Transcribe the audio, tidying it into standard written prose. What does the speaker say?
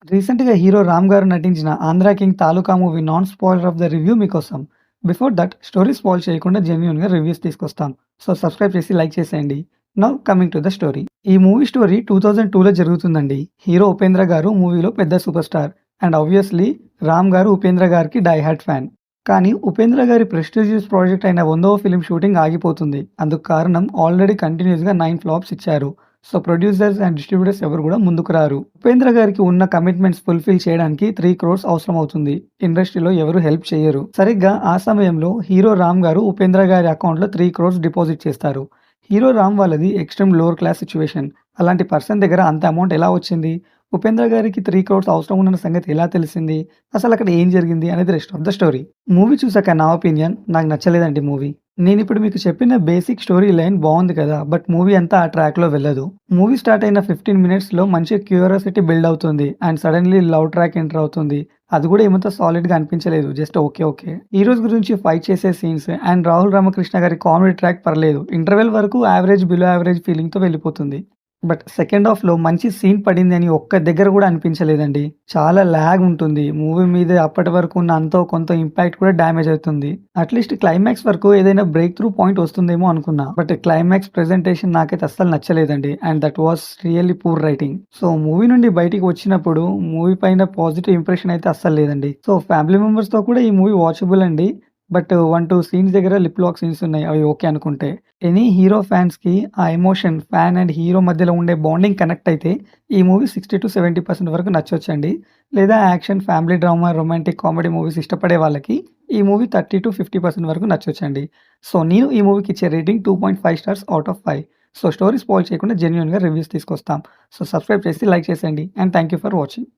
రీసెంట్‌గా హీరో 'రామ్' గారు నటించిన 'Andhra king' taluka movie non spoiler of the review మీకోసం. బిఫోర్ దట్ స్టోరీ స్పాయిల్ చేయకుండా జెన్యూన్‌గా రివ్యూస్ తీసుకొస్తాం. సో సబ్స్క్రైబ్ చేసి లైక్ చేసేయండి. Now coming to the story. ఈ మూవీ స్టోరీ 2002లో జరుగుతుందండి. హీరో 'ఉపేంద్ర' గారు మూవీలో పెద్ద super star and obviously 'Ram' గారు 'ఉపేంద్ర' గారికి డై హార్డ్ ఫ్యాన్. కానీ 'ఉపేంద్ర' గారి ప్రెస్టీజియస్ ప్రాజెక్ట్ అయిన 100వ ఫిల్మ్ షూటింగ్ ఆగిపోతుంది. అందుకు కారణం ఆల్రెడీ కంటిన్యూయస్‌గా 9 ఫ్లాప్స్ ఇచ్చారు. సో ప్రొడ్యూసర్స్ అండ్ డిస్ట్రిబ్యూటర్స్ ఎవరు కూడా ముందుకు రారు. 'ఉపేంద్ర' గారికి ఉన్న కమిట్మెంట్స్ ఫుల్‌ఫిల్ చేయడానికి 3 క్రోర్స్ అవసరమవుతుంది. ఇండస్ట్రీలో ఎవరు హెల్ప్ చేయరు. సరిగ్గా ఆ సమయంలో హీరో 'రామ్' గారు 'ఉపేంద్ర' గారి అకౌంట్‌లో 3 క్రోర్స్ డిపాజిట్ చేస్తారు. హీరో 'రామ్' వాళ్ళది ఎక్స్‌ట్రీమ్ లోవర్ క్లాస్ సిట్యుయేషన్. అలాంటి పర్సన్ దగ్గర అంత అమౌంట్ ఎలా వచ్చింది? 'ఉపేంద్ర' గారికి 3 క్రోర్స్ అవసరం ఉన్న సంగతి ఎలా తెలిసింది? అసలక్కడ ఏం జరిగింది? అనేది rest of the story. Movie చూసాక నా ఒపీనియన్ నాకు నచ్చలేదండి మూవీ. నేనిప్పుడు మీకు చెప్పిన బేసిక్ స్టోరీ లైన్ బావుంది కదా! బట్ మూవీ అంతా ఆ ట్రాక్‌లో వెళ్ళదు. మూవీ స్టార్ట్ అయిన 15 మినిట్స్‌లో మంచి క్యూరియాసిటీ బిల్డ్ అవుతుంది. And suddenly love track enter అవుతుంది. అది కూడా ఏమంత సాలిడ్‌గా అనిపించలేదు. Just okay. ఓకే. హీరోస్ గురించి ఫైట్ చేసే సీన్స్ అండ్ రాహుల్ రామకృష్ణ గారి కామెడీ ట్రాక్ పర్లేదు. ఇంటర్వెల్ వరకు యావరేజ్, బిలో యావరేజ్ ఫీలింగ్‌తో వెళ్ళిపోతుంది. బట్ సెకండ్ హాఫ్‌లో మంచి సీన్ పడింది అని ఒక్క దగ్గర కూడా అనిపించలేదండి. చాలా లాగ్ ఉంటుంది. మూవీ మీద అప్పటి వరకు ఉన్న అంతో కొంత ఇంపాక్ట్ కూడా డ్యామేజ్ అవుతుంది. అట్‌లీస్ట్ క్లైమాక్స్ వరకు ఏదైనా బ్రేక్ త్రూ పాయింట్ వస్తుందేమో అనుకున్నా. బట్ క్లైమాక్స్ ప్రెజెంటేషన్ నాకైతే అస్సలు నచ్చలేదండి. And that was really poor writing. So movie నుండి బయటికి వచ్చినప్పుడు మూవీ పైన పాజిటివ్ ఇంప్రెషన్ అయితే అస్సలు లేదండి. సో ఫ్యామిలీ మెంబర్స్‌తో కూడా ఈ మూవీ వాచబుల్ అండి. బట్ 1, 2 సీన్స్ దగ్గర లిప్ లాక్ సీన్స్ ఉన్నాయి. అవి ఓకే అనుకుంటే. ఎనీ హీరో ఫ్యాన్స్‌కి ఆ ఎమోషన్ ఫ్యాన్ అండ్ హీరో మధ్యలో ఉండే బాండింగ్ కనెక్ట్ అయితే ఈ మూవీ 60-70% వరకు నచ్చొచ్చండి. లేదా action, family drama, romantic comedy movies ఇష్టపడే వాళ్ళకి ఈ మూవీ 30-50% వరకు నచ్చొచ్చండి. సో నేను ఈ మూవీకి ఇచ్చే rating 2.5 stars out of 5. So story spoil చేయకుండా జెన్యూన్‌గా రివ్యూస్ తీసుకొస్తాం. సో సబ్స్క్రైబ్ చేసి లైక్ చేసేయండి. And thank you for watching.